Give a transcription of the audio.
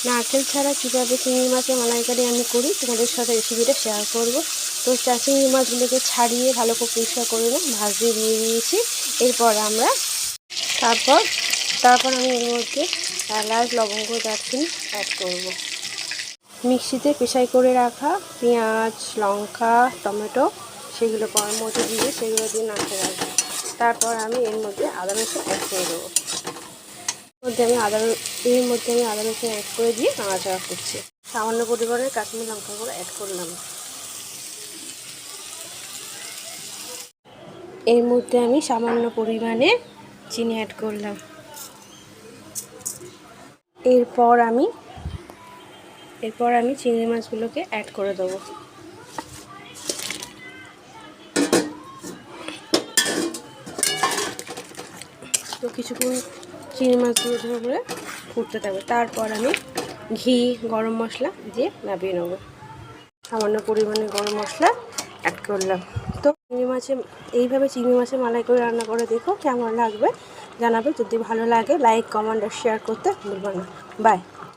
নারকেল ছাড়া কীভাবে চিংড়ি মাছের মালাইকারি আমি করি তোমাদের সাথে রেসিপিটা শেয়ার করব। তো চিংড়ি মাছগুলোকে ছাড়িয়ে ভালো করে পরিষ্কার করে ভাজিয়ে দিয়ে দিয়েছি। এরপর তারপর আমি এর মধ্যে এলাচ, লবঙ্গ, দারচিনি অ্যাড করব। মিক্সিতে পেশাই করে রাখা পেঁয়াজ, লঙ্কা, টমেটো সেগুলো কড়াইয়ের মধ্যে দিয়ে সেগুলো দিয়ে নাড়তে রাখবো। তারপর আমি এর মধ্যে আদা রসুন অ্যাড করে দেবো। এর মধ্যে আমি আদা রসুন অ্যাড করে দিয়ে নাড়াচাড়া করছি। সামান্য পরিমাণে কাশ্মীরি লঙ্কা গুঁড়ো অ্যাড করলাম। এর মধ্যে আমি সামান্য পরিমাণে চিনি অ্যাড করলাম। এরপর আমি চিংড়ি মাছগুলোকে অ্যাড করে দেবো। তো কিছুক্ষণ চিংড়ি মাছগুলো ধরে ফুটতে থাকবে। তারপর আমি ঘি, গরম মশলা দিয়ে নামিয়ে নেব। সামান্য পরিমাণে গরম মশলা অ্যাড করলাম। তো এইভাবে চিংড়ি মাছের মালাই করে রান্না করে দেখো, কেমন লাগবে জানাবে। যদি ভালো লাগে লাইক, কমেন্ট আর শেয়ার করতে ভুলবে না। বাই।